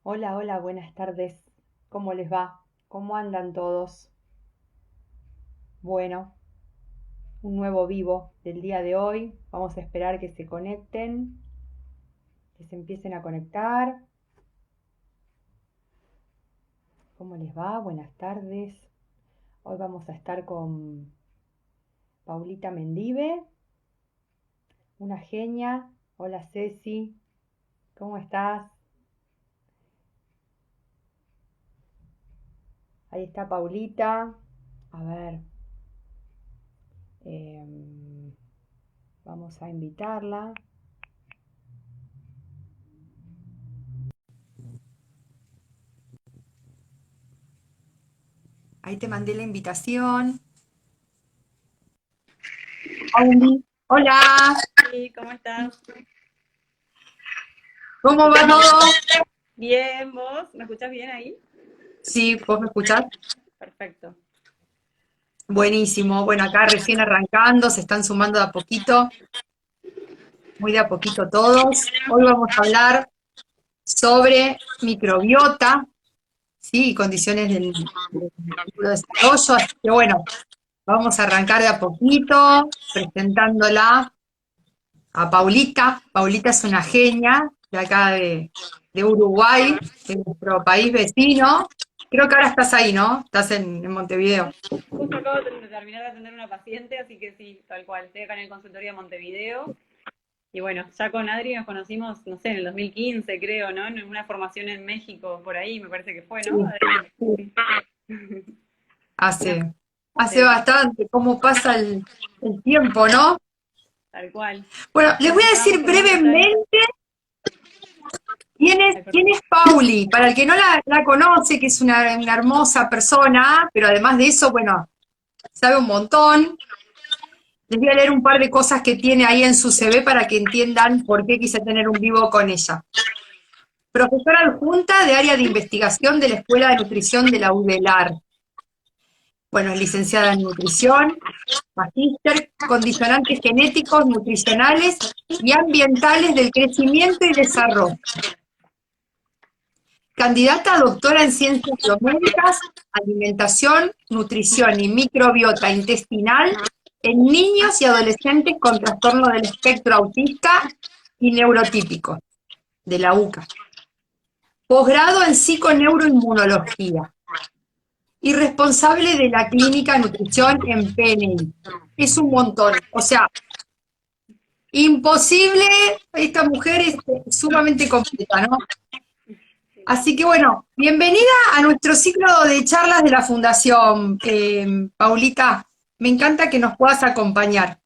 Hola, hola, buenas tardes. ¿Cómo les va? ¿Cómo andan todos? Bueno, un nuevo vivo del día de hoy. Vamos a esperar que se conecten, que se empiecen a conectar. ¿Cómo les va? Buenas tardes. Hoy vamos a estar con Paulita Mendive, una genia. Hola Ceci, ¿cómo estás? Ahí está Paulita. A ver, vamos a invitarla. Ahí te mandé la invitación. Pauli, hola, Sí, ¿cómo estás? ¿cómo va todo? Bien, ¿vos? ¿Me escuchás bien ahí? Sí, ¿vos me escuchás? Perfecto. Buenísimo. Bueno, acá recién arrancando, se están sumando de a poquito, muy de a poquito todos. Hoy vamos a hablar sobre microbiota, ¿sí? Y condiciones del desarrollo. Así que bueno, vamos a arrancar de a poquito, presentándola a Paulita. Paulita es una genia de acá de Uruguay, de nuestro país vecino. Creo que ahora estás ahí, ¿no? Estás en Montevideo. Justo acabo de terminar de atender una paciente, así que sí, tal cual. Estoy acá en el consultorio de Montevideo. Y bueno, ya con Adri nos conocimos, no sé, en el 2015, creo, ¿no? En una formación en México, por ahí, me parece que fue, ¿no? Sí, sí. Sí. Una- Hace sí, bastante, cómo pasa el tiempo, ¿no? tal cual. Bueno, les Bueno, voy a estábamos decir contando ya de... brevemente Ay, quién perdón. es Pauli. Para el que no la conoce, que es una hermosa persona, pero además de eso, bueno, sabe un montón. Les voy a leer un par de cosas que tiene ahí en su CV para que entiendan por qué quise tener un vivo con ella. Profesora adjunta de área de investigación de la Escuela de Nutrición de la UDELAR. Bueno, es licenciada en nutrición, magíster, condicionantes genéticos, nutricionales y ambientales del crecimiento y desarrollo. Candidata a doctora en ciencias biomédicas, alimentación, nutrición y microbiota intestinal en niños y adolescentes con trastorno del espectro autista y neurotípico, de la UCA. Posgrado en psiconeuroinmunología y responsable de la clínica nutrición en PNI. Es un montón. O sea, imposible, esta mujer es sumamente completa, ¿no? Así que bueno, bienvenida a nuestro ciclo de charlas de la Fundación, Paulita. Me encanta que nos puedas acompañar.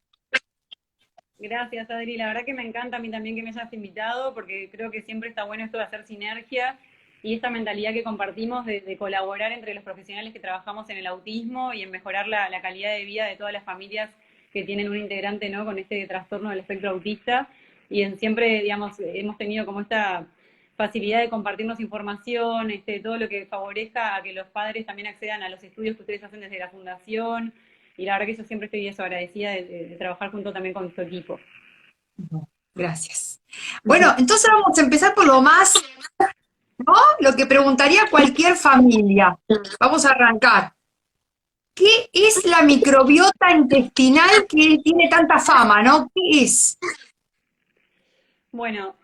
Gracias, Adri. La verdad que me encanta a mí también que me hayas invitado, porque creo que siempre está bueno esto de hacer sinergia y esta mentalidad que compartimos de colaborar entre los profesionales que trabajamos en el autismo y en mejorar la calidad de vida de todas las familias que tienen un integrante, ¿no?, con este trastorno del espectro autista. Y en siempre, digamos, hemos tenido como esta facilidad de compartirnos información, todo lo que favorezca a que los padres también accedan a los estudios que ustedes hacen desde la fundación, y la verdad que yo siempre estoy eso, agradecida de trabajar junto también con tu equipo. Gracias. Bueno, entonces vamos a empezar por lo más, ¿no? Lo que preguntaría cualquier familia. Vamos a arrancar. ¿Qué es la microbiota intestinal que tiene tanta fama, ¿no? ¿Qué es? Bueno,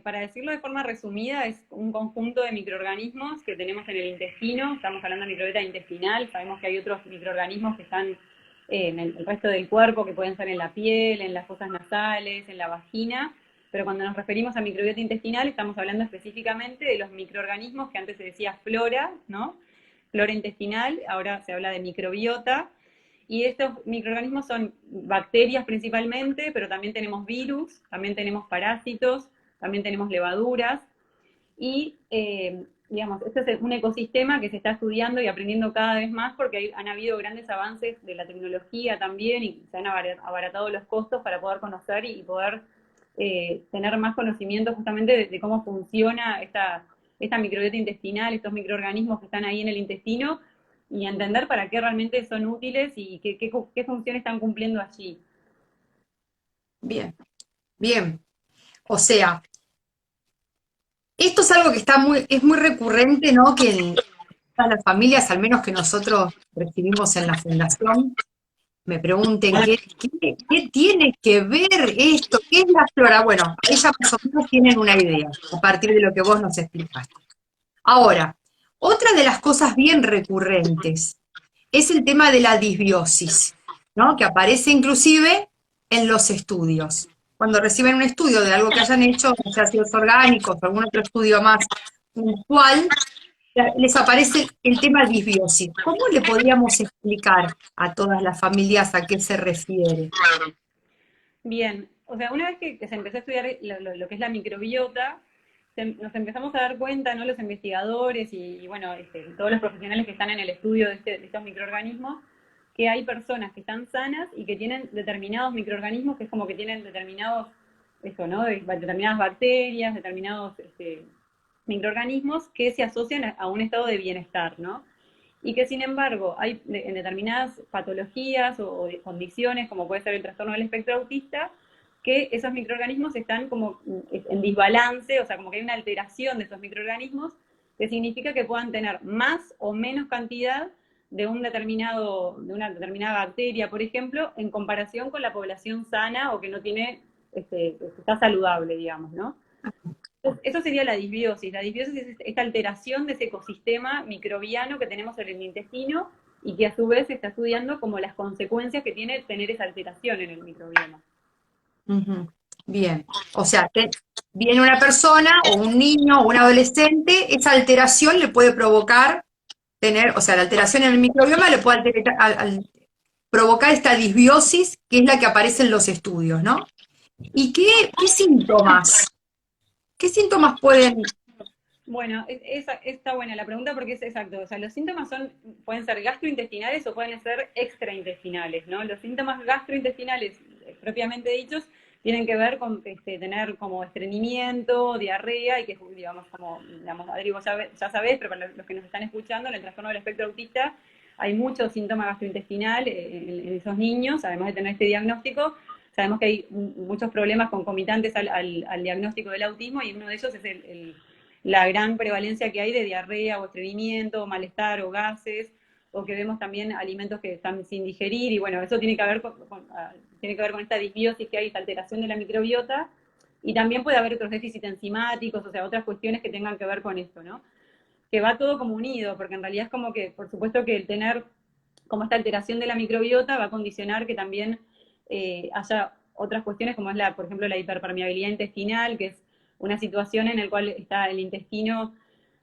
para decirlo de forma resumida, es un conjunto de microorganismos que tenemos en el intestino. Estamos hablando de microbiota intestinal, sabemos que hay otros microorganismos que están en el resto del cuerpo, que pueden estar en la piel, en las fosas nasales, en la vagina, pero cuando nos referimos a microbiota intestinal estamos hablando específicamente de los microorganismos que antes se decía flora, ¿no? Flora intestinal, ahora se habla de microbiota. Y estos microorganismos son bacterias principalmente, pero también tenemos virus, también tenemos parásitos, también tenemos levaduras. Y, digamos, este es un ecosistema que se está estudiando y aprendiendo cada vez más porque han habido grandes avances de la tecnología también y se han abaratado los costos para poder conocer y poder tener más conocimiento justamente de cómo funciona esta microbiota intestinal, estos microorganismos que están ahí en el intestino y entender para qué realmente son útiles y qué función están cumpliendo allí. Bien, bien. O sea, esto es algo que es muy recurrente, ¿no? Que en todas las familias, al menos que nosotros recibimos en la fundación, me pregunten qué tiene que ver esto, qué es la flora. Bueno, ellas más o menos tienen una idea a partir de lo que vos nos explicaste. Ahora, otra de las cosas bien recurrentes es el tema de la disbiosis, ¿no? Que aparece inclusive en los estudios. Cuando reciben un estudio de algo que hayan hecho, ya sea ácidos orgánicos o algún otro estudio más puntual, les aparece el tema disbiosis. ¿Cómo le podríamos explicar a todas las familias a qué se refiere? Bien, o sea, una vez que se empezó a estudiar lo que es la microbiota, nos empezamos a dar cuenta, ¿no? Los investigadores y bueno, todos los profesionales que están en el estudio de estos microorganismos, que hay personas que están sanas y que tienen determinados microorganismos, que es como que tienen determinados, eso, ¿no? Determinadas bacterias, determinados microorganismos que se asocian a un estado de bienestar, ¿no? Y que sin embargo hay en determinadas patologías o condiciones, como puede ser el trastorno del espectro autista, que esos microorganismos están como en desbalance, o sea, como que hay una alteración de esos microorganismos, que significa que puedan tener más o menos cantidad de una determinada bacteria, por ejemplo, en comparación con la población sana o que no tiene, está saludable, digamos, ¿no? Eso sería la disbiosis. La disbiosis es esta alteración de ese ecosistema microbiano que tenemos en el intestino y que a su vez se está estudiando como las consecuencias que tiene tener esa alteración en el microbioma. Ujú. Bien, o sea, viene una persona o un niño o un adolescente, esa alteración le puede provocar o sea, la alteración en el microbioma le puede provocar esta disbiosis, que es la que aparece en los estudios, ¿no? ¿Y qué síntomas? ¿Qué síntomas pueden? Bueno, está buena la pregunta porque es exacto. O sea, los síntomas pueden ser gastrointestinales o pueden ser extraintestinales, ¿no? Los síntomas gastrointestinales, propiamente dichos, tienen que ver con tener como estreñimiento, diarrea y que, digamos, Adri, vos ya sabés, pero para los que nos están escuchando, en el trastorno del espectro autista hay muchos síntomas gastrointestinales en esos niños, además de tener este diagnóstico. Sabemos que hay muchos problemas concomitantes al diagnóstico del autismo y uno de ellos es la gran prevalencia que hay de diarrea o estreñimiento, o malestar o gases, o que vemos también alimentos que están sin digerir, y bueno, eso tiene que ver tiene que ver con esta disbiosis que hay, esta alteración de la microbiota, y también puede haber otros déficits enzimáticos, o sea, otras cuestiones que tengan que ver con esto, ¿no? Que va todo como unido, porque en realidad es como que, por supuesto que el tener como esta alteración de la microbiota va a condicionar que también haya otras cuestiones como es por ejemplo, la hiperpermeabilidad intestinal, que es una situación en la cual está el intestino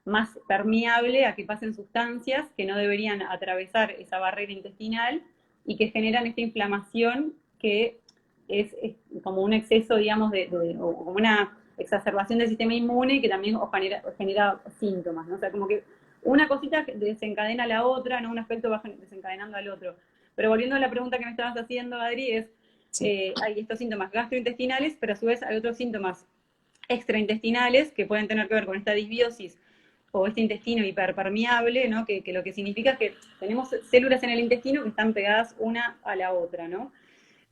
más permeable a que pasen sustancias que no deberían atravesar esa barrera intestinal y que generan esta inflamación que es como un exceso, digamos, o como una exacerbación del sistema inmune y que también genera síntomas, ¿no? O sea, como que una cosita desencadena la otra, ¿no? Un aspecto va desencadenando al otro. Pero volviendo a la pregunta que me estabas haciendo, Adri, hay estos síntomas gastrointestinales, pero a su vez hay otros síntomas extraintestinales que pueden tener que ver con esta disbiosis o este intestino hiperpermeable, ¿no? Que lo que significa es que tenemos células en el intestino que están pegadas una a la otra, ¿no?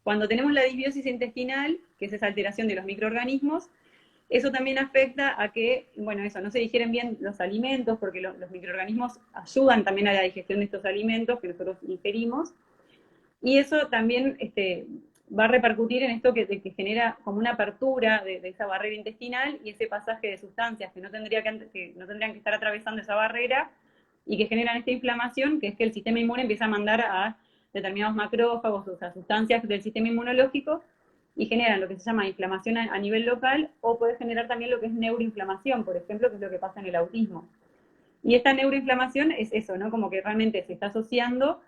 Cuando tenemos la disbiosis intestinal, que es esa alteración de los microorganismos, eso también afecta a que, bueno, eso, no se digieren bien los alimentos, porque los microorganismos ayudan también a la digestión de estos alimentos que nosotros ingerimos, y eso también va a repercutir en esto que genera como una apertura de esa barrera intestinal y ese pasaje de sustancias que no tendrían que estar atravesando esa barrera y que generan esta inflamación, que es que el sistema inmune empieza a mandar a determinados macrófagos, o sea, sustancias del sistema inmunológico, y generan lo que se llama inflamación a nivel local, o puede generar también lo que es neuroinflamación, por ejemplo, que es lo que pasa en el autismo. Y esta neuroinflamación es eso, ¿no? Como que realmente se está asociando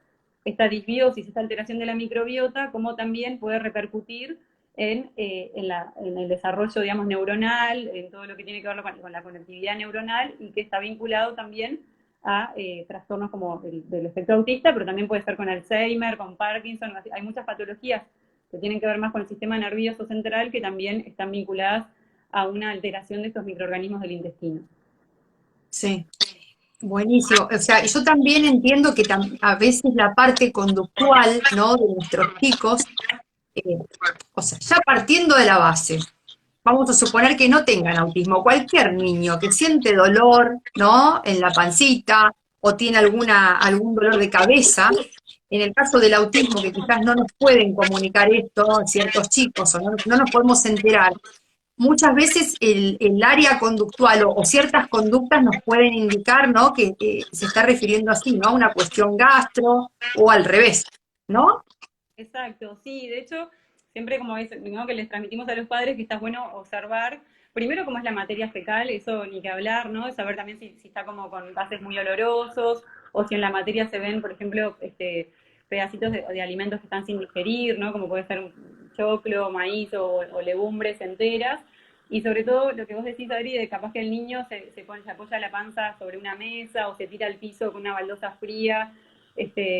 esta disbiosis, esta alteración de la microbiota, como también puede repercutir en el desarrollo, digamos, neuronal, en todo lo que tiene que ver con la conectividad neuronal y que está vinculado también a trastornos como del espectro autista, pero también puede ser con Alzheimer, con Parkinson. Hay muchas patologías que tienen que ver más con el sistema nervioso central que también están vinculadas a una alteración de estos microorganismos del intestino. Sí, buenísimo. O sea, yo también entiendo que a veces la parte conductual, ¿no? De nuestros chicos, o sea, ya partiendo de la base, vamos a suponer que no tengan autismo, cualquier niño que siente dolor, ¿no? En la pancita, o tiene algún dolor de cabeza, en el caso del autismo, que quizás no nos pueden comunicar esto ciertos chicos, o no nos podemos enterar, muchas veces el área conductual o ciertas conductas nos pueden indicar, ¿no? Que se está refiriendo así, ¿no? A una cuestión gastro o al revés, ¿no? Exacto, sí, de hecho, siempre como es, ¿no? Que les transmitimos a los padres que está bueno observar, primero cómo es la materia fecal, eso ni que hablar, ¿no? De saber también si está como con gases muy olorosos, o si en la materia se ven, por ejemplo, pedacitos de alimentos que están sin digerir, ¿no? Como puede ser un choclo, maíz o legumbres enteras. Y sobre todo lo que vos decís, Adri, de capaz que el niño se apoya la panza sobre una mesa o se tira al piso con una baldosa fría,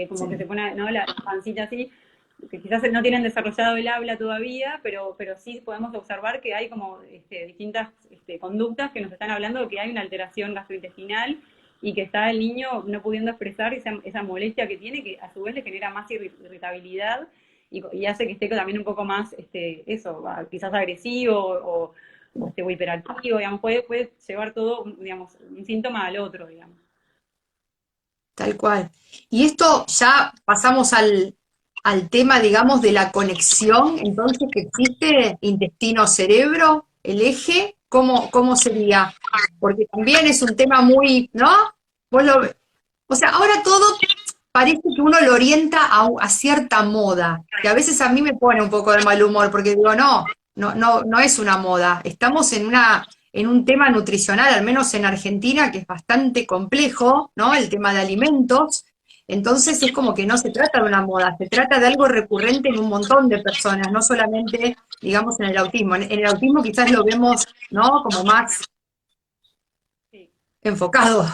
como Sí. que se pone, ¿no? La pancita así, que quizás no tienen desarrollado el habla todavía, pero sí podemos observar que hay como distintas conductas que nos están hablando de que hay una alteración gastrointestinal y que está el niño no pudiendo expresar esa molestia que tiene, que a su vez le genera más irritabilidad y hace que esté también un poco más, quizás agresivo o hiperactivo, digamos, puede llevar todo, digamos, un síntoma al otro, digamos. Tal cual. Y esto ya pasamos al tema, digamos, de la conexión, entonces, que existe intestino-cerebro, el eje, ¿cómo sería? Porque también es un tema muy, ¿no? Vos lo, o sea, ahora todo parece que uno lo orienta a cierta moda, que a veces a mí me pone un poco de mal humor, porque digo, no es una moda, estamos en un tema nutricional, al menos en Argentina, que es bastante complejo, ¿no? El tema de alimentos. Entonces es como que no se trata de una moda, se trata de algo recurrente en un montón de personas, no solamente, digamos, en el autismo. En el autismo quizás lo vemos, ¿no? Como más Sí. enfocado.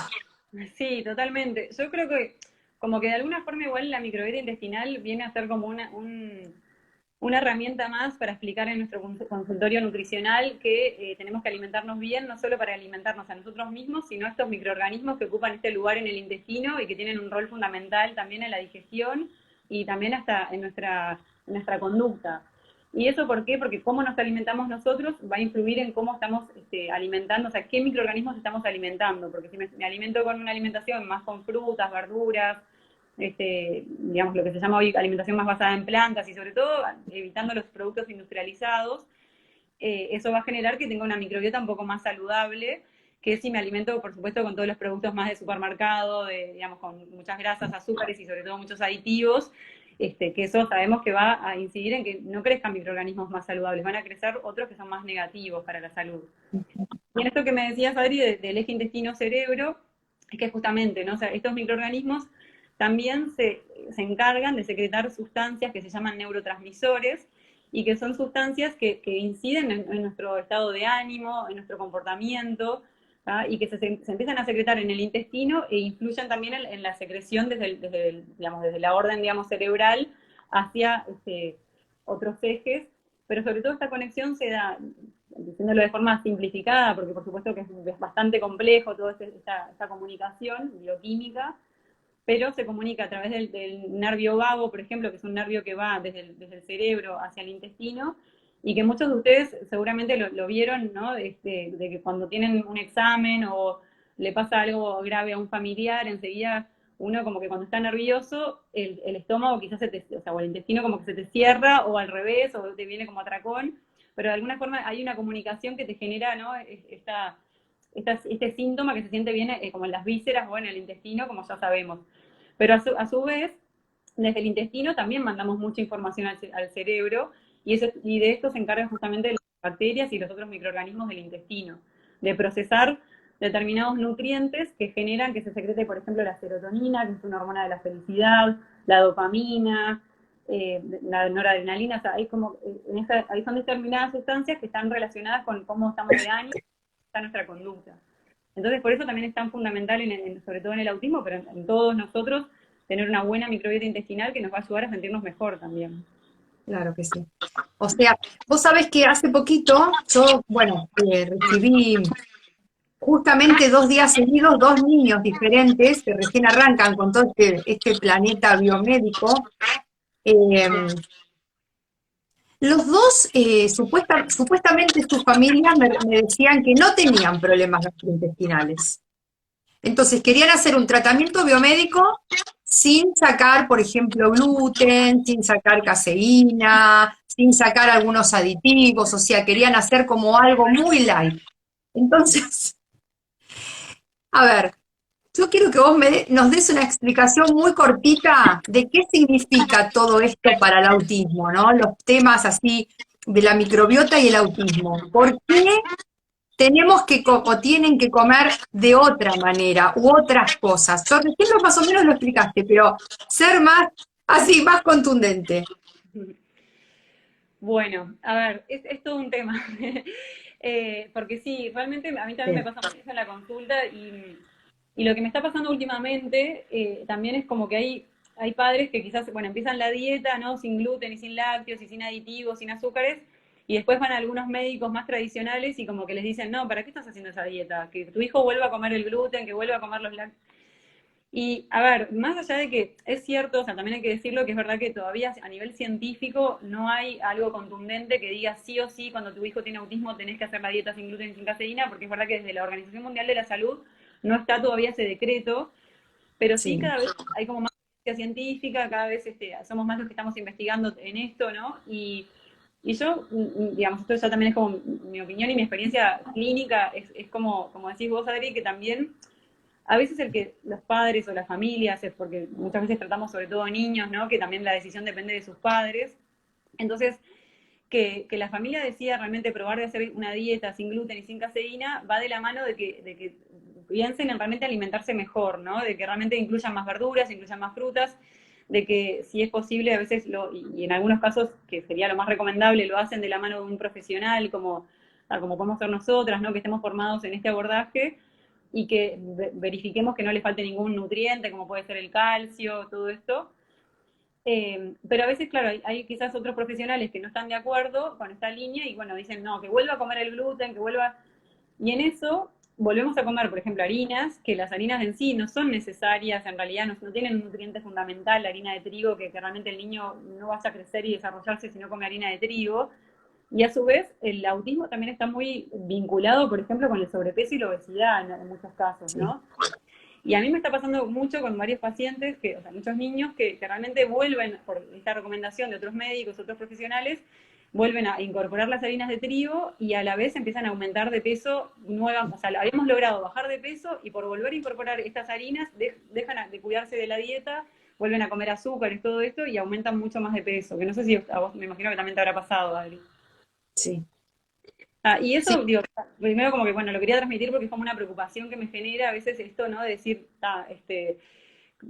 Sí, totalmente. Yo creo que como que de alguna forma igual la microbiota intestinal viene a ser como una herramienta más para explicar en nuestro consultorio nutricional que tenemos que alimentarnos bien, no solo para alimentarnos a nosotros mismos, sino a estos microorganismos que ocupan este lugar en el intestino y que tienen un rol fundamental también en la digestión y también hasta en nuestra conducta. ¿Y eso por qué? Porque cómo nos alimentamos nosotros va a influir en cómo estamos alimentando, o sea, qué microorganismos estamos alimentando. Porque si me alimento con una alimentación más con frutas, verduras, digamos, lo que se llama hoy alimentación más basada en plantas y sobre todo evitando los productos industrializados, eso va a generar que tenga una microbiota un poco más saludable que si me alimento, por supuesto, con todos los productos más de supermercado, digamos, con muchas grasas, azúcares y sobre todo muchos aditivos, que eso sabemos que va a incidir en que no crezcan microorganismos más saludables, van a crecer otros que son más negativos para la salud. Y en esto que me decías, Adri, del eje intestino-cerebro, es que justamente, ¿no? O sea, estos microorganismos también se encargan de secretar sustancias que se llaman neurotransmisores y que son sustancias que inciden en nuestro estado de ánimo, en nuestro comportamiento, ¿tá? Y que se empiezan a secretar en el intestino e influyen también en la secreción desde la orden, digamos, cerebral hacia otros ejes, pero sobre todo esta conexión se da, diciéndolo de forma simplificada, porque por supuesto que es bastante complejo toda esta comunicación bioquímica, pero se comunica a través del nervio vago, por ejemplo, que es un nervio que va desde el cerebro hacia el intestino, y que muchos de ustedes seguramente lo vieron, ¿no? De que cuando tienen un examen o le pasa algo grave a un familiar, enseguida uno como que cuando está nervioso, el estómago quizás o el intestino como que se te cierra, o al revés, o te viene como atracón, pero de alguna forma hay una comunicación que te genera, ¿no? Este síntoma que se siente bien como en las vísceras o en el intestino, como ya sabemos. Pero a su vez, desde el intestino también mandamos mucha información al cerebro y de esto se encargan justamente las bacterias y los otros microorganismos del intestino, de procesar determinados nutrientes que generan que se secrete, por ejemplo, la serotonina, que es una hormona de la felicidad, la dopamina, la noradrenalina, o sea, ahí son determinadas sustancias que están relacionadas con cómo estamos de ánimo, está nuestra conducta. Entonces, por eso también es tan fundamental, sobre todo en el autismo, pero en todos nosotros, tener una buena microbiota intestinal que nos va a ayudar a sentirnos mejor también. Claro que sí. O sea, vos sabés que hace poquito yo, bueno, recibí justamente 2 días seguidos 2 niños diferentes que recién arrancan con todo este planeta biomédico, eh, Los dos, supuestamente sus familias me decían que no tenían problemas gastrointestinales. Entonces querían hacer un tratamiento biomédico sin sacar, por ejemplo, gluten, sin sacar caseína, sin sacar algunos aditivos, o sea, querían hacer como algo muy light. Entonces, a ver, yo quiero que vos nos des una explicación muy cortita de qué significa todo esto para el autismo, ¿no? Los temas así de la microbiota y el autismo. ¿Por qué tenemos que o tienen que comer de otra manera u otras cosas? Yo recién más o menos lo explicaste, pero ser más así, más contundente. Bueno, a ver, es todo un tema. Porque sí, realmente a mí también me Sí, pasa mucho en la consulta y lo que me está pasando últimamente también es como que hay padres que quizás, bueno, empiezan la dieta, ¿no? Sin gluten y sin lácteos y sin aditivos, sin azúcares, y después van a algunos médicos más tradicionales y como que les dicen, no, ¿para qué estás haciendo esa dieta? Que tu hijo vuelva a comer el gluten, que vuelva a comer los lácteos. Y a ver, más allá de que es cierto, o sea, también hay que decirlo que es verdad que todavía a nivel científico no hay algo contundente que diga sí o sí cuando tu hijo tiene autismo tenés que hacer la dieta sin gluten y sin caseína, porque es verdad que desde la Organización Mundial de la Salud no está todavía ese decreto, pero sí sí, cada vez hay como más ciencia científica, cada vez somos más los que estamos investigando en esto, ¿no? Y yo, digamos, esto ya también es como mi opinión y mi experiencia clínica, es como decís vos, Adri, que también a veces el que los padres o las familias, es porque muchas veces tratamos sobre todo niños, ¿no? Que también la decisión depende de sus padres. Entonces, que la familia decida realmente probar de hacer una dieta sin gluten y sin caseína va de la mano de que piensen en realmente alimentarse mejor, ¿no? De que realmente incluyan más verduras, incluyan más frutas, de que si es posible a veces, y en algunos casos, que sería lo más recomendable, lo hacen de la mano de un profesional, como podemos ser nosotras, ¿no? Que estemos formados en este abordaje y que verifiquemos que no le falte ningún nutriente, como puede ser el calcio, todo esto. Pero a veces, claro, hay quizás otros profesionales que no están de acuerdo con esta línea y bueno, dicen, no, que vuelva a comer el gluten, que vuelva... Y en eso volvemos a comer, por ejemplo, harinas, que las harinas en sí no son necesarias, en realidad no tienen un nutriente fundamental, la harina de trigo, que realmente el niño no vaya a crecer y desarrollarse si no come harina de trigo. Y a su vez, el autismo también está muy vinculado, por ejemplo, con el sobrepeso y la obesidad en muchos casos, sí. ¿no? Y a mí me está pasando mucho con varios pacientes, o sea, muchos niños que realmente vuelven, por esta recomendación de otros médicos, otros profesionales, vuelven a incorporar las harinas de trigo y a la vez empiezan a aumentar de peso nuevas, o sea, habíamos logrado bajar de peso y por volver a incorporar estas harinas dejan de cuidarse de la dieta, vuelven a comer azúcar y todo esto y aumentan mucho más de peso, que no sé si a vos me imagino que también te habrá pasado, Adri. Sí, Y sí, eso, digo, primero como que, bueno, lo quería transmitir porque es como una preocupación que me genera a veces esto, ¿no? De decir,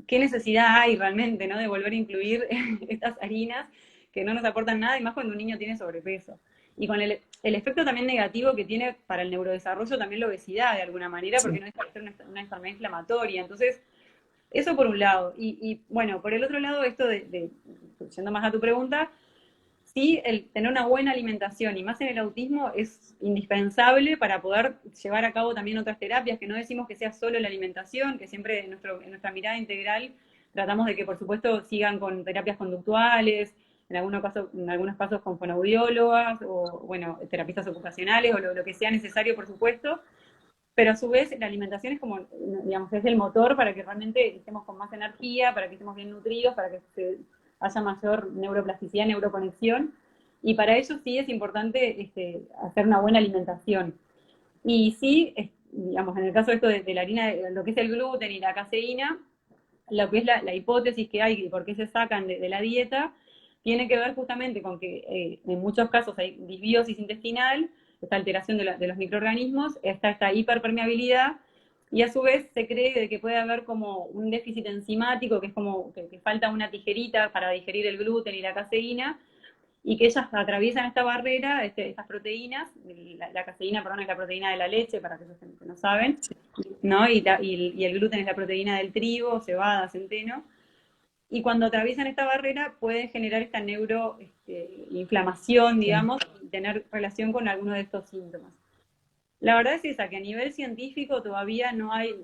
¿qué necesidad hay realmente, ¿no? De volver a incluir estas harinas que no nos aportan nada, y más cuando un niño tiene sobrepeso. Y con el efecto también negativo que tiene para el neurodesarrollo también la obesidad, de alguna manera, porque sí. no deja de ser una enfermedad inflamatoria. Entonces, eso por un lado. Y bueno, por el otro lado, esto yendo más a tu pregunta, sí, el tener una buena alimentación y más en el autismo es indispensable para poder llevar a cabo también otras terapias, que no decimos que sea solo la alimentación, que siempre en nuestra mirada integral tratamos de que por supuesto sigan con terapias conductuales, en algunos casos con fonoaudiólogas o bueno, terapistas ocupacionales o lo que sea necesario por supuesto, pero a su vez la alimentación es como, digamos, es el motor para que realmente estemos con más energía, para que estemos bien nutridos, para que haya mayor neuroplasticidad, neuroconexión, y para ello sí es importante hacer una buena alimentación. Y sí, digamos, en el caso de esto de la harina, lo que es el gluten y la caseína, lo que es la hipótesis que hay y por qué se sacan de la dieta, tiene que ver justamente con que en muchos casos hay disbiosis intestinal, esta alteración de los microorganismos, está esta hiperpermeabilidad, y a su vez se cree de que puede haber como un déficit enzimático, que es como que falta una tijerita para digerir el gluten y la caseína, y que ellas atraviesan esta barrera, estas proteínas, la caseína, perdón, es la proteína de la leche, para aquellos que no saben, ¿no? Y el gluten es la proteína del trigo, cebada, centeno, y cuando atraviesan esta barrera pueden generar esta neuroinflamación, Sí. digamos, y tener relación con algunos de estos síntomas. La verdad es esa, que a nivel científico todavía no hay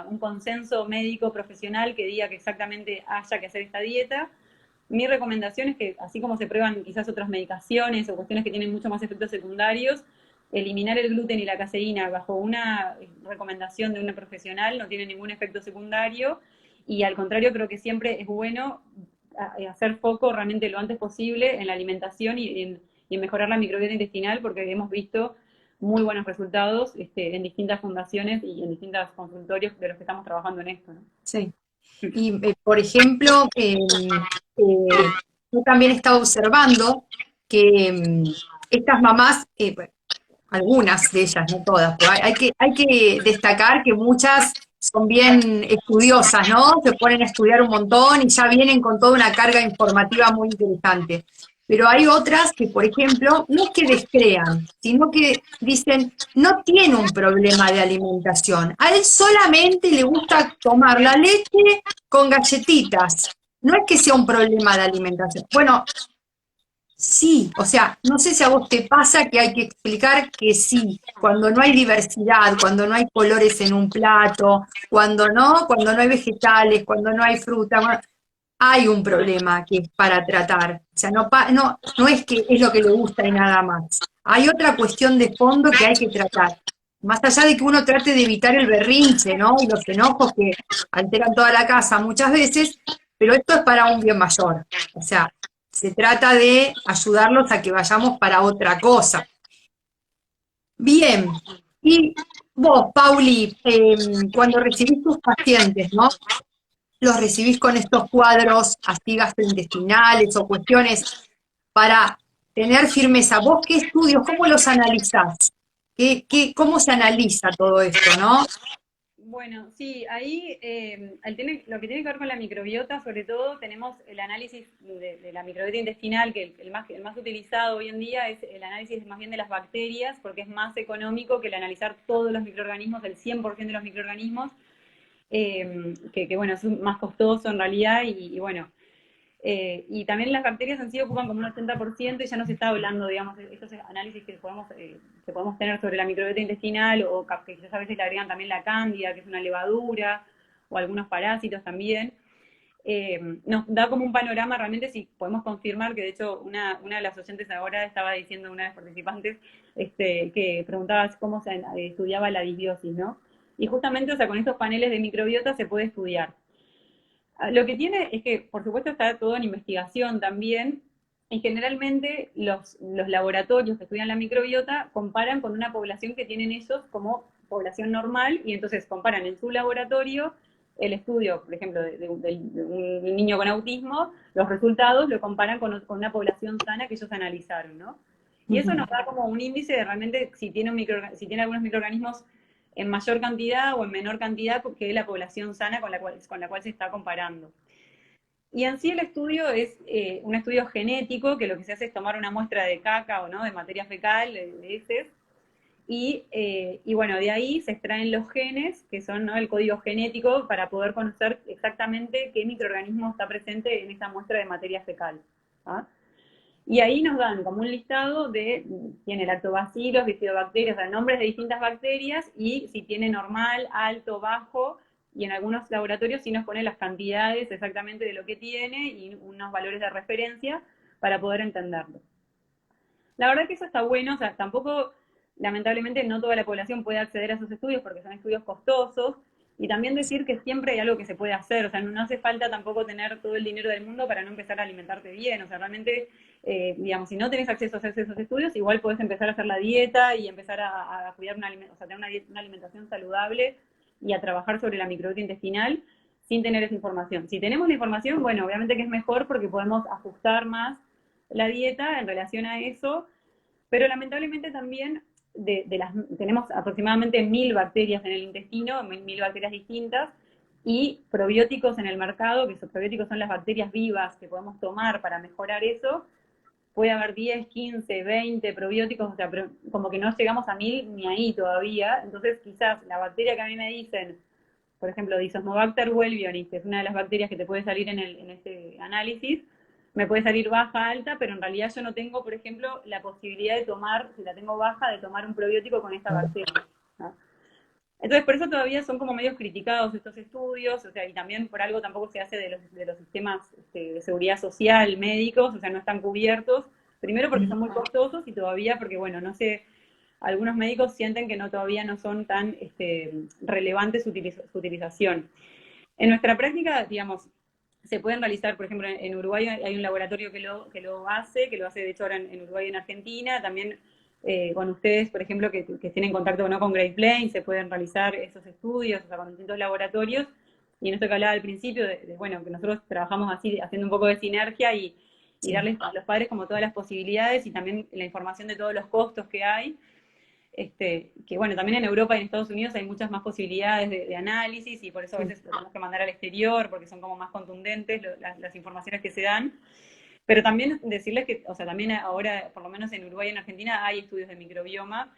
un consenso médico profesional que diga que exactamente haya que hacer esta dieta, mi recomendación es que, así como se prueban quizás otras medicaciones o cuestiones que tienen mucho más efectos secundarios, eliminar el gluten y la caseína bajo una recomendación de una profesional no tiene ningún efecto secundario, y al contrario creo que siempre es bueno hacer foco realmente lo antes posible en la alimentación y en mejorar la microbiota intestinal, porque hemos visto muy buenos resultados en distintas fundaciones y en distintos consultorios de los que estamos trabajando en esto, ¿no? Sí. Y, por ejemplo, yo también he estado observando que estas mamás, bueno, algunas de ellas, no todas, pero hay que destacar que muchas son bien estudiosas, ¿no? Se ponen a estudiar un montón y ya vienen con toda una carga informativa muy interesante. Pero hay otras que, por ejemplo, no es que descrean, sino que dicen, no tiene un problema de alimentación. A él solamente le gusta tomar la leche con galletitas. No es que sea un problema de alimentación. Bueno, sí, o sea, no sé si a vos te pasa que hay que explicar que sí, cuando no hay diversidad, cuando no hay colores en un plato, cuando no hay vegetales, cuando no hay fruta, bueno, hay un problema que es para tratar. O sea, no es que es lo que le gusta y nada más. Hay otra cuestión de fondo que hay que tratar. Más allá de que uno trate de evitar el berrinche, ¿no? Y los enojos que alteran toda la casa muchas veces, pero esto es para un bien mayor. O sea, se trata de ayudarlos a que vayamos para otra cosa. Bien, y vos, Pauli, cuando recibís tus pacientes, ¿no? Los recibís con estos cuadros así gastrointestinales o cuestiones para tener firmeza. ¿Vos qué estudios, cómo los analizás? ¿Cómo se analiza todo esto, no? Bueno, sí, ahí lo que tiene que ver con la microbiota, sobre todo, tenemos el análisis de la microbiota intestinal, que el más utilizado hoy en día es el análisis más bien de las bacterias, porque es más económico que el analizar todos los microorganismos, el 100% de los microorganismos, bueno, es más costoso en realidad, y bueno, y también las bacterias en sí ocupan como un 80% y ya no se está hablando, digamos, de estos análisis que podemos tener sobre la microbiota intestinal, o que quizás a veces le agregan también la cándida, que es una levadura, o algunos parásitos también. Nos da como un panorama realmente, si podemos confirmar, que de hecho una de las oyentes ahora estaba diciendo, una de las participantes, que preguntaba cómo se estudiaba la disbiosis, ¿no? Y justamente, o sea, con estos paneles de microbiota se puede estudiar. Lo que tiene es que, por supuesto, está todo en investigación también, y generalmente los laboratorios que estudian la microbiota comparan con una población que tienen ellos como población normal, y entonces comparan en su laboratorio el estudio, por ejemplo, de un niño con autismo, los resultados lo comparan con una población sana que ellos analizaron, ¿no? Y eso nos da como un índice de realmente si tiene algunos microorganismos en mayor cantidad o en menor cantidad que la población sana con la cual se está comparando. Y en sí el estudio es un estudio genético, que lo que se hace es tomar una muestra de caca o no, de materia fecal, de heces, y bueno, de ahí se extraen los genes, que son, ¿no?, el código genético, para poder conocer exactamente qué microorganismo está presente en esa muestra de materia fecal. ¿Ah? Y ahí nos dan como un listado tiene lactobacilos, bifidobacterias, o sea, nombres de distintas bacterias, y si tiene normal, alto, bajo, y en algunos laboratorios sí nos pone las cantidades exactamente de lo que tiene y unos valores de referencia para poder entenderlo. La verdad que eso está bueno, o sea, tampoco, lamentablemente, no toda la población puede acceder a esos estudios porque son estudios costosos, y también decir que siempre hay algo que se puede hacer, o sea, no hace falta tampoco tener todo el dinero del mundo para no empezar a alimentarte bien, o sea, realmente, digamos, si no tenés acceso a esos estudios, igual podés empezar a hacer la dieta y empezar a cuidar o sea, tener una alimentación saludable y a trabajar sobre la microbiota intestinal sin tener esa información. Si tenemos la información, bueno, obviamente que es mejor porque podemos ajustar más la dieta en relación a eso, pero lamentablemente también tenemos aproximadamente 1000 bacterias en el intestino, 1000 bacterias distintas, y probióticos en el mercado, que esos probióticos son las bacterias vivas que podemos tomar para mejorar eso. Puede haber 10, 15, 20 probióticos, o sea, pero como que no llegamos a 1000 ni ahí todavía. Entonces quizás la bacteria que a mí me dicen, por ejemplo, Disosmobacter welbionis, que es una de las bacterias que te puede salir en este análisis, me puede salir baja, alta, pero en realidad yo no tengo, por ejemplo, la posibilidad de tomar, si la tengo baja, de tomar un probiótico con esta bacteria, ¿no? Entonces, por eso todavía son como medios criticados estos estudios, o sea, y también por algo tampoco se hace de los sistemas de seguridad social médicos, o sea, no están cubiertos, primero porque son muy costosos y todavía porque, bueno, no sé, algunos médicos sienten que no todavía no son tan relevantes su utilización. En nuestra práctica, digamos, se pueden realizar, por ejemplo, en Uruguay hay un laboratorio que lo hace de hecho ahora en Uruguay y en Argentina, también con ustedes, por ejemplo, que tienen contacto o no con Great Plains, se pueden realizar esos estudios, o sea, con distintos laboratorios, y en esto que hablaba al principio, bueno, que nosotros trabajamos así, haciendo un poco de sinergia y darles a los padres como todas las posibilidades y también la información de todos los costos que hay, que bueno, también en Europa y en Estados Unidos hay muchas más posibilidades de análisis y por eso a veces lo tenemos que mandar al exterior porque son como más contundentes las informaciones que se dan. Pero también decirles que, o sea, también ahora, por lo menos en Uruguay y en Argentina, hay estudios de microbioma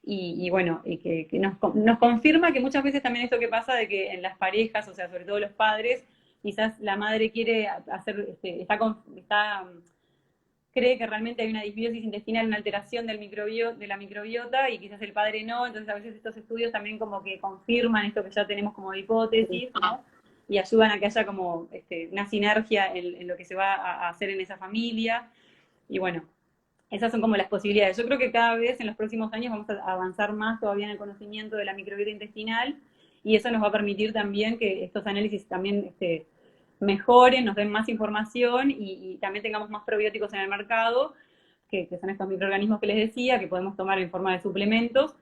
y bueno, y que nos confirma que muchas veces también esto que pasa de que en las parejas, o sea, sobre todo los padres, quizás la madre quiere hacer, cree que realmente hay una disbiosis intestinal, una alteración de la microbiota y quizás el padre no, entonces a veces estos estudios también como que confirman esto que ya tenemos como hipótesis, ¿no? Y ayudan a que haya como una sinergia en lo que se va a hacer en esa familia. Y bueno, esas son como las posibilidades. Yo creo que cada vez en los próximos años vamos a avanzar más todavía en el conocimiento de la microbiota intestinal y eso nos va a permitir también que estos análisis también mejoren, nos den más información y también tengamos más probióticos en el mercado, que son estos microorganismos que les decía, que podemos tomar en forma de suplementos.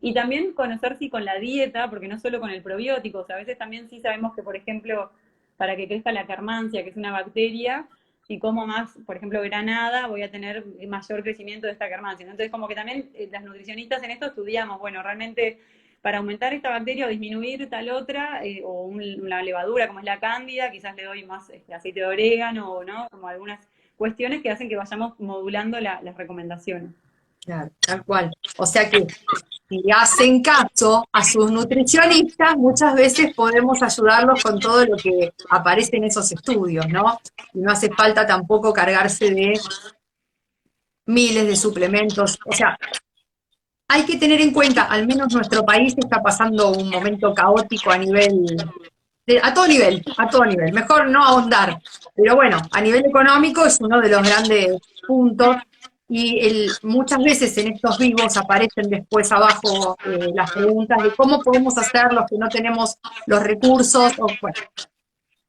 Y también conocer si con la dieta, porque no solo con el probiótico, o sea, a veces también sí sabemos que, por ejemplo, para que crezca la Akkermansia, que es una bacteria, si como más, por ejemplo, granada, voy a tener mayor crecimiento de esta Akkermansia, ¿no? Entonces, como que también las nutricionistas en esto estudiamos, bueno, realmente para aumentar esta bacteria o disminuir tal otra, o una levadura como es la cándida, quizás le doy más aceite de orégano, ¿no? Como algunas cuestiones que hacen que vayamos modulando las recomendaciones. Claro, tal cual. O sea que si hacen caso a sus nutricionistas, muchas veces podemos ayudarlos con todo lo que aparece en esos estudios, ¿no? Y no hace falta tampoco cargarse de miles de suplementos. O sea, hay que tener en cuenta, al menos nuestro país está pasando un momento caótico a nivel, a todo nivel, mejor no ahondar, pero bueno, a nivel económico es uno de los grandes puntos y muchas veces en estos vivos aparecen después abajo las preguntas de cómo podemos hacer los que no tenemos los recursos, o, bueno,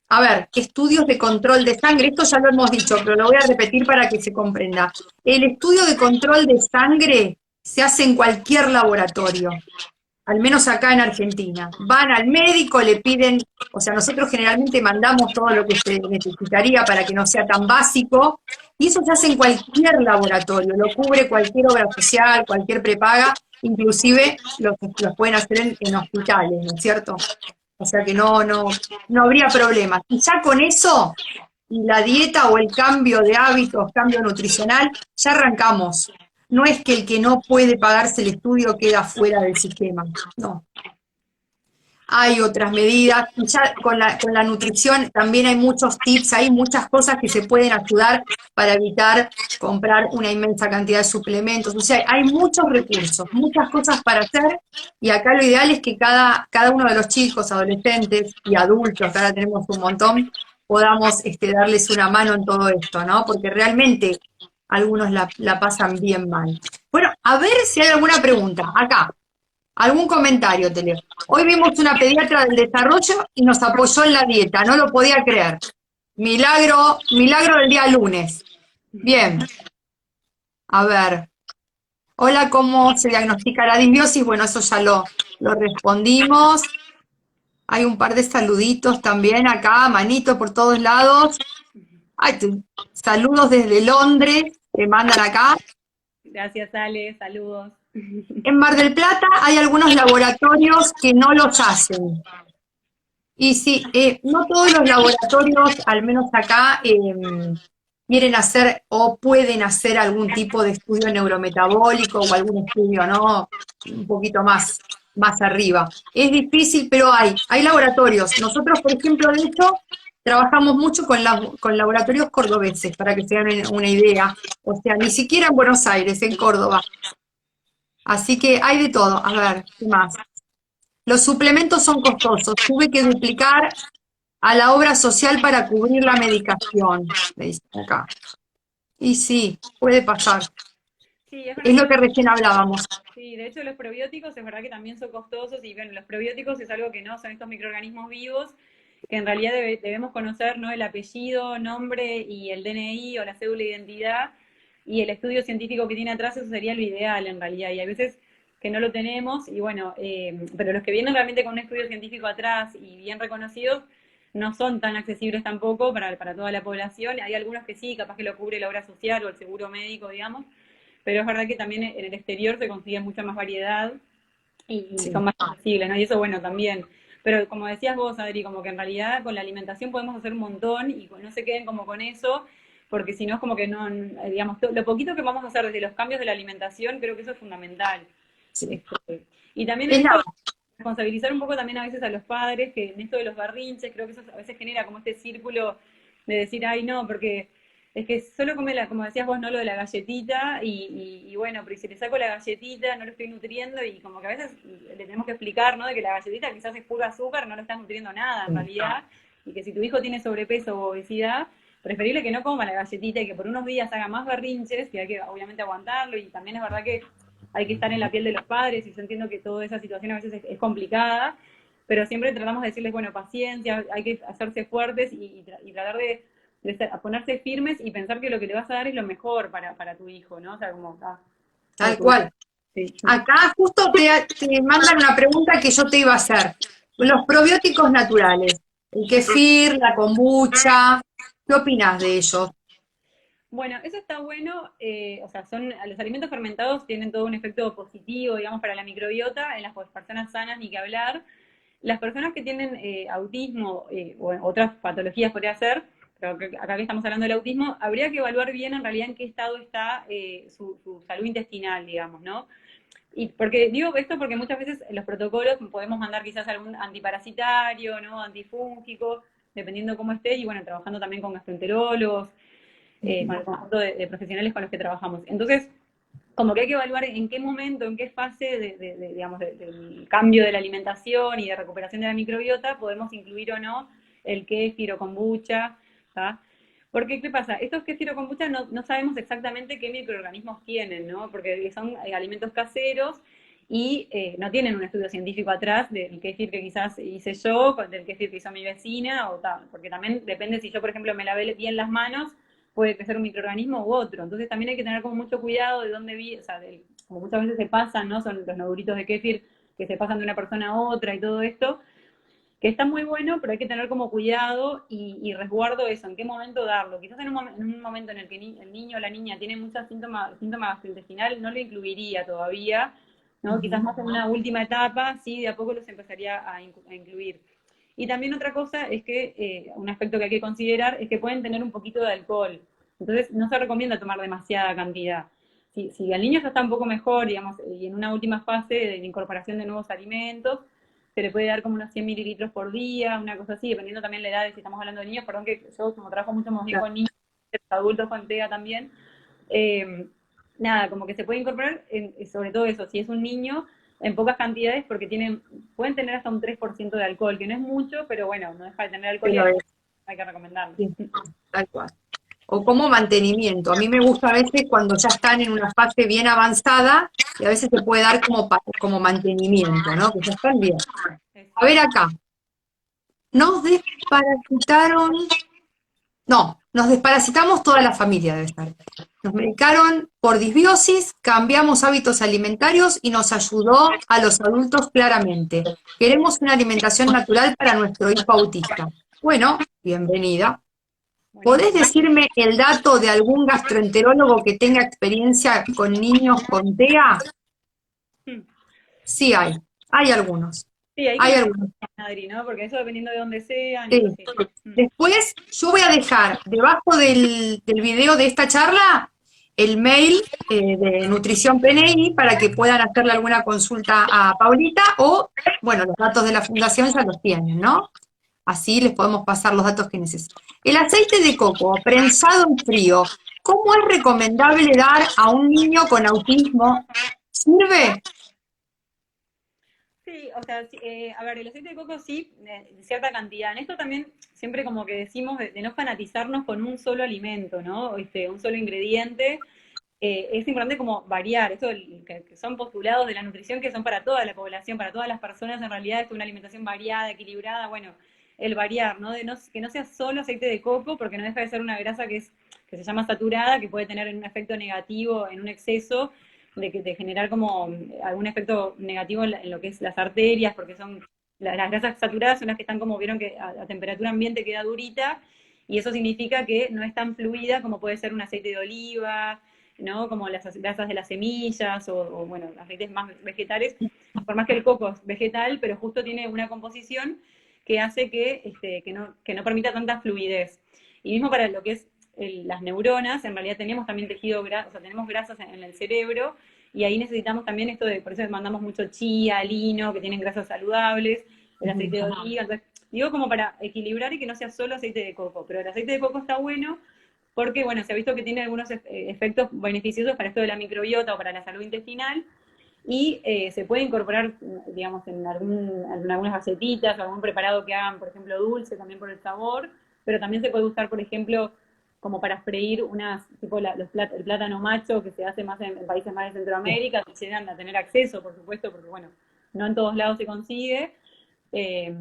a ver, estudios de control de sangre, esto ya lo hemos dicho, pero lo voy a repetir para que se comprenda. El estudio de control de sangre se hace en cualquier laboratorio, al menos acá en Argentina. Van al médico, le piden, o sea, nosotros generalmente mandamos todo lo que se necesitaría para que no sea tan básico, y eso se hace en cualquier laboratorio, lo cubre cualquier obra social, cualquier prepaga, inclusive los pueden hacer en hospitales, ¿no es cierto? O sea que no habría problema. Y ya con eso, y la dieta o el cambio de hábitos, cambio nutricional, ya arrancamos. No es que el que no puede pagarse el estudio queda fuera del sistema, no. Hay otras medidas, y ya con la nutrición también hay muchos tips, hay muchas cosas que se pueden ayudar para evitar comprar una inmensa cantidad de suplementos, o sea, hay muchos recursos, muchas cosas para hacer, y acá lo ideal es que cada uno de los chicos, adolescentes y adultos, que ahora tenemos un montón, podamos darles una mano en todo esto, ¿no? Porque realmente algunos la pasan bien mal. Bueno, a ver si hay alguna pregunta, acá. ¿Algún comentario, Tele? Hoy vimos una pediatra del desarrollo y nos apoyó en la dieta, no lo podía creer. Milagro del día lunes. Bien. A ver. Hola, ¿cómo se diagnostica la disbiosis? Bueno, eso ya lo respondimos. Hay un par de saluditos también acá, manitos por todos lados. Ay, saludos desde Londres, que mandan acá. Gracias, Ale, saludos. En Mar del Plata hay algunos laboratorios que no los hacen. Y sí, no todos los laboratorios, al menos acá, quieren hacer o pueden hacer algún tipo de estudio neurometabólico o algún estudio, ¿no? Un poquito más arriba. Es difícil, pero hay laboratorios. Nosotros, por ejemplo, de hecho, trabajamos mucho con laboratorios cordobeses, para que se den una idea. O sea, ni siquiera en Buenos Aires, en Córdoba. Así que hay de todo. A ver, ¿qué más? Los suplementos son costosos. Tuve que duplicar a la obra social para cubrir la medicación, me dicen acá. Y sí, puede pasar. Sí, es verdad Es que lo que recién hablábamos. sí, de hecho los probióticos es verdad que también son costosos y bueno, los probióticos es algo que no son estos microorganismos vivos que en realidad debemos conocer, ¿no? El apellido, nombre y el DNI o la cédula de identidad y el estudio científico que tiene atrás, eso sería lo ideal en realidad. Y hay veces que no lo tenemos y bueno, pero los que vienen realmente con un estudio científico atrás y bien reconocidos no son tan accesibles tampoco para toda la población. Hay algunos que sí, capaz que lo cubre la obra social o el seguro médico, digamos, pero es verdad que también en el exterior se consigue mucha más variedad y Sí. son más accesibles, ¿no? Y eso, bueno, también. Pero como decías vos, Adri, como que en realidad con la alimentación podemos hacer un montón y no se queden como con eso, porque si no es como que no, digamos, lo poquito que vamos a hacer desde los cambios de la alimentación, creo que eso es fundamental. Sí. Y también en Es esto, la, responsabilizar un poco también a veces a los padres, que en esto de los berrinches, creo que eso a veces genera como este círculo de decir, ay, no, porque es que solo come, como decías vos, no lo de la galletita, y bueno, pero si le saco la galletita, no lo estoy nutriendo, y como que a veces le tenemos que explicar, ¿no? De que la galletita quizás es pura azúcar, no lo estás nutriendo nada en realidad, y que si tu hijo tiene sobrepeso o obesidad, preferible que no coma la galletita y que por unos días haga más berrinches, que hay que obviamente aguantarlo, y también es verdad que hay que estar en la piel de los padres, y yo entiendo que toda esa situación a veces es complicada, pero siempre tratamos de decirles, bueno, paciencia, hay que hacerse fuertes y tratar de ponerse firmes y pensar que lo que le vas a dar es lo mejor para tu hijo, ¿no? O sea, como, para tal tu hijo. cual. Sí. Acá justo te mandan una pregunta que yo te iba a hacer. Los probióticos naturales, el kefir, la kombucha, ¿qué opinas de ellos? Bueno, eso está bueno, o sea, los alimentos fermentados tienen todo un efecto positivo, digamos, para la microbiota, en las personas sanas ni que hablar. Las personas que tienen autismo o otras patologías podría ser, pero acá que estamos hablando del autismo, habría que evaluar bien en realidad en qué estado está su salud intestinal, digamos, ¿no? Y porque digo esto porque muchas veces en los protocolos podemos mandar quizás algún antiparasitario, ¿no? Antifúngico, dependiendo cómo esté, y bueno, trabajando también con gastroenterólogos, con el conjunto de profesionales con los que trabajamos. Entonces, como que hay que evaluar en qué momento, en qué fase digamos, del cambio de la alimentación y de recuperación de la microbiota podemos incluir o no el kéfir o kombucha, ¿tá? Porque, ¿qué pasa? Estos kéfir o kombucha no sabemos exactamente qué microorganismos tienen, ¿no? Porque son alimentos caseros y no tienen un estudio científico atrás del kéfir que quizás hice yo, del kéfir que hizo mi vecina, o tal, porque también depende si yo, por ejemplo, me lavé bien las manos, puede crecer un microorganismo u otro. Entonces también hay que tener como mucho cuidado de dónde vi, o sea, como muchas veces se pasan, ¿no? Son los noduritos de kéfir que se pasan de una persona a otra y todo esto, que está muy bueno, pero hay que tener como cuidado y resguardo eso, en qué momento darlo. Quizás en un momento en el que el niño o la niña tiene muchos síntomas gastrointestinales, no lo incluiría todavía, ¿no? Quizás más en una última etapa, sí, de a poco los empezaría a incluir. Y también otra cosa es que, un aspecto que hay que considerar es que pueden tener un poquito de alcohol. Entonces, no se recomienda tomar demasiada cantidad. Si el niño ya está un poco mejor, digamos, y en una última fase de incorporación de nuevos alimentos, se le puede dar como unos 100 mililitros por día, una cosa así, dependiendo también la edad, de si estamos hablando de niños, perdón que yo como trabajo mucho más bien con niños, adultos con TEA también, eh, nada, como que se puede incorporar, sobre todo eso, si es un niño, en pocas cantidades, porque pueden tener hasta un 3% de alcohol, que no es mucho, pero bueno, no deja de tener alcohol y Pero hay que recomendarlo. sí, tal cual. O como mantenimiento. A mí me gusta a veces cuando ya están en una fase bien avanzada y a veces se puede dar como mantenimiento, ¿no? Que ya están bien. A ver acá, nos desparasitaron, no, nos desparasitamos toda la familia debe estar. Nos medicaron por disbiosis, cambiamos hábitos alimentarios y nos ayudó a los adultos claramente. Queremos una alimentación natural para nuestro hijo autista. Bueno, bienvenida. ¿Podés decirme el dato de algún gastroenterólogo que tenga experiencia con niños con TEA? Sí hay algunos. Sí, ahí Hay que algunos. Adri, ¿no? Porque eso dependiendo de dónde sean. Sí. Sí. Después yo voy a dejar debajo del video de esta charla el mail de Nutrición PNI para que puedan hacerle alguna consulta a Paulita o, bueno, los datos de la fundación ya los tienen, ¿no? Así les podemos pasar los datos que necesitan. El aceite de coco prensado en frío, ¿cómo es recomendable dar a un niño con autismo? ¿Sirve? Sí, Sí, o sea, sí, a ver, el aceite de coco sí, cierta cantidad. En esto también siempre como que decimos de no fanatizarnos con un solo alimento, ¿no? Un solo ingrediente. Es importante como variar, esto que son postulados de la nutrición que son para toda la población, para todas las personas, en realidad es una alimentación variada, equilibrada, bueno, el variar, ¿no? Que no sea solo aceite de coco, porque no deja de ser una grasa que se llama saturada, que puede tener un efecto negativo en un exceso, de generar como algún efecto negativo en lo que es las arterias, porque son las grasas saturadas son las que están como vieron que a temperatura ambiente queda durita, y eso significa que no es tan fluida como puede ser un aceite de oliva, ¿no? Como las grasas de las semillas bueno, aceites más vegetales, por más que el coco es vegetal, pero justo tiene una composición que hace que no permita tanta fluidez. Y mismo para lo que es las neuronas, en realidad tenemos también tejido graso, o sea, tenemos grasas en el cerebro, y ahí necesitamos también esto por eso mandamos mucho chía, lino, que tienen grasas saludables, el aceite de oliva, entonces, digo como para equilibrar y que no sea solo aceite de coco, pero el aceite de coco está bueno porque, bueno, se ha visto que tiene algunos efectos beneficiosos para esto de la microbiota o para la salud intestinal, y se puede incorporar, digamos, en algunas galletitas o algún preparado que hagan, por ejemplo, dulce, también por el sabor, pero también se puede usar, por ejemplo, como para freír tipo el plátano macho, que se hace más en países más de Centroamérica, que llegan a tener acceso, por supuesto, porque, bueno, no en todos lados se consigue, eh,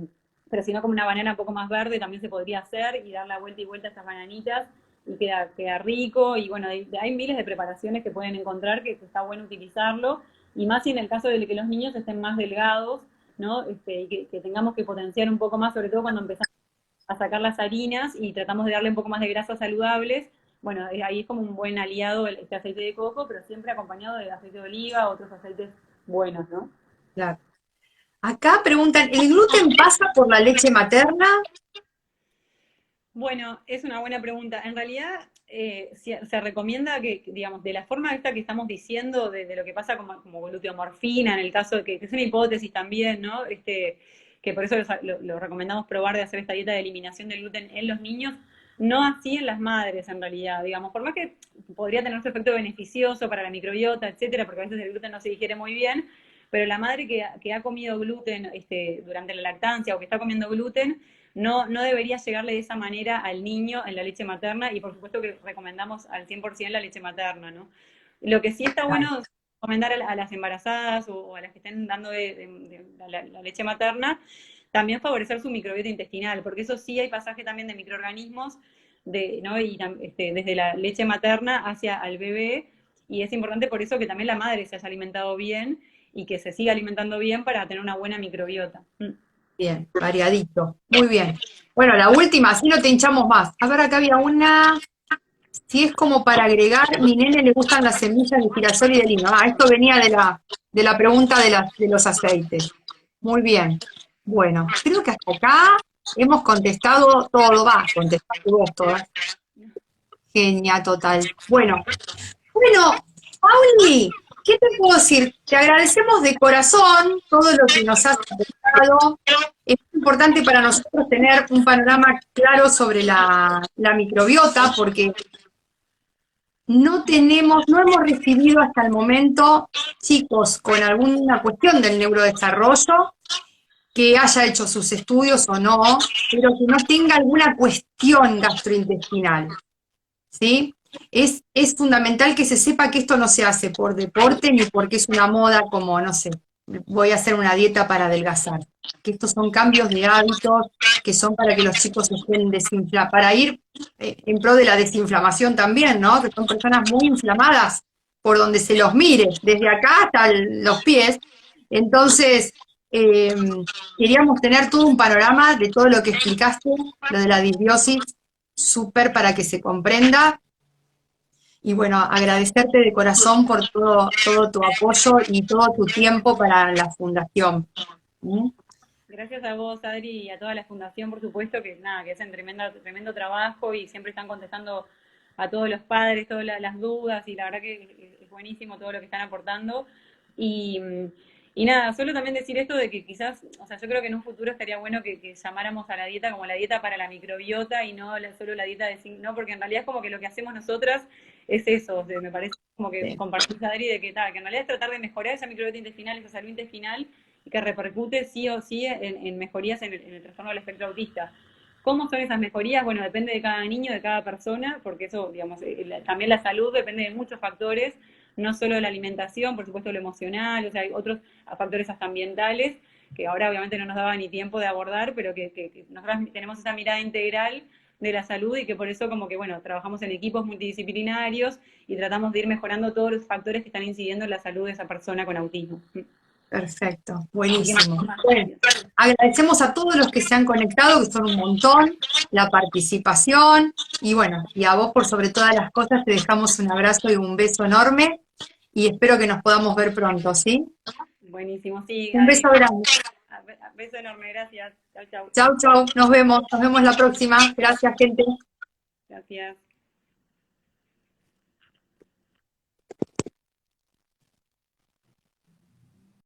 pero si no, como una banana un poco más verde también se podría hacer y dar la vuelta y vuelta a estas bananitas y queda rico. Y bueno, hay miles de preparaciones que pueden encontrar que está bueno utilizarlo, y más si en el caso de que los niños estén más delgados, ¿no? Y que tengamos que potenciar un poco más, sobre todo cuando empezamos a sacar las harinas y tratamos de darle un poco más de grasas saludables. Bueno, ahí es como un buen aliado este aceite de coco, pero siempre acompañado de aceite de oliva o otros aceites buenos, ¿no? Claro. Acá preguntan, ¿el gluten pasa por la leche materna? Bueno, es una buena pregunta. En realidad, se recomienda que, digamos, de la forma esta que estamos diciendo, de lo que pasa como gluteomorfina, en el caso de que es una hipótesis también, ¿no? Que por eso lo recomendamos probar de hacer esta dieta de eliminación del gluten en los niños, no así en las madres, en realidad. Digamos, por más que podría tener su efecto beneficioso para la microbiota, etcétera, porque a veces el gluten no se digiere muy bien, pero la madre que ha comido gluten durante la lactancia o que está comiendo gluten, no debería llegarle de esa manera al niño en la leche materna, y por supuesto que recomendamos al 100% la leche materna, ¿no? Lo que sí está bueno es recomendar a las embarazadas o a las que estén dando la leche materna, también favorecer su microbiota intestinal, porque eso sí hay pasaje también de microorganismos, ¿no? Y desde la leche materna hacia el bebé, y es importante por eso que también la madre se haya alimentado bien y que se siga alimentando bien para tener una buena microbiota. Bien, variadito. Muy bien. Bueno, la última, así no te hinchamos más. A ver, acá había una. Si es como para agregar, mi nene le gustan las semillas de girasol y de lino. Ah, esto venía de la pregunta de los aceites. Muy bien. Bueno, creo que hasta acá hemos contestado todo. Va, contestaste vos todas. Genia total. Bueno, Pauli, ¿qué te puedo decir? Te agradecemos de corazón todo lo que nos has aportado. Es importante para nosotros tener un panorama claro sobre la microbiota, porque no hemos recibido hasta el momento chicos con alguna cuestión del neurodesarrollo que haya hecho sus estudios o no, pero que no tenga alguna cuestión gastrointestinal. ¿Sí? Es fundamental que se sepa que esto no se hace por deporte ni porque es una moda como, no sé, voy a hacer una dieta para adelgazar. Que estos son cambios de hábitos que son para que los chicos estén desinflamados, para ir en pro de la desinflamación también, ¿no? Que son personas muy inflamadas por donde se los mire, desde acá hasta los pies. Entonces, eh, queríamos tener todo un panorama de todo lo que explicaste, lo de la disbiosis, súper para que se comprenda. Y bueno, agradecerte de corazón por todo tu apoyo y todo tu tiempo para la fundación. ¿Mm? Gracias a vos, Adri, y a toda la fundación, por supuesto, que nada, que hacen tremendo trabajo y siempre están contestando a todos los padres, todas las dudas, y la verdad que es buenísimo todo lo que están aportando. Y, y nada, solo también decir esto de que quizás, o sea, yo creo que en un futuro estaría bueno que llamáramos a la dieta como la dieta para la microbiota y no solo la dieta de zinc, ¿no? Porque en realidad es como que lo que hacemos nosotras es eso, me parece como que Sí. compartís, Adri, de que en realidad es tratar de mejorar esa microbiota intestinal, esa salud intestinal, y que repercute sí o sí en mejorías en el trastorno del espectro autista. ¿Cómo son esas mejorías? Bueno, depende de cada niño, de cada persona, porque eso, digamos, también la salud depende de muchos factores, no solo de la alimentación, por supuesto lo emocional, o sea, hay otros factores hasta ambientales, que ahora obviamente no nos daba ni tiempo de abordar, pero que nosotros tenemos esa mirada integral de la salud y que por eso como que, bueno, trabajamos en equipos multidisciplinarios y tratamos de ir mejorando todos los factores que están incidiendo en la salud de esa persona con autismo. Perfecto, buenísimo. Bueno, agradecemos a todos los que se han conectado, que son un montón, la participación, y bueno, y a vos por sobre todas las cosas te dejamos un abrazo y un beso enorme, y espero que nos podamos ver pronto, ¿sí? Buenísimo, sí, Un beso grande. beso enorme, gracias. Chau, chau. Chau, chau, nos vemos la próxima. Gracias, gente. Gracias.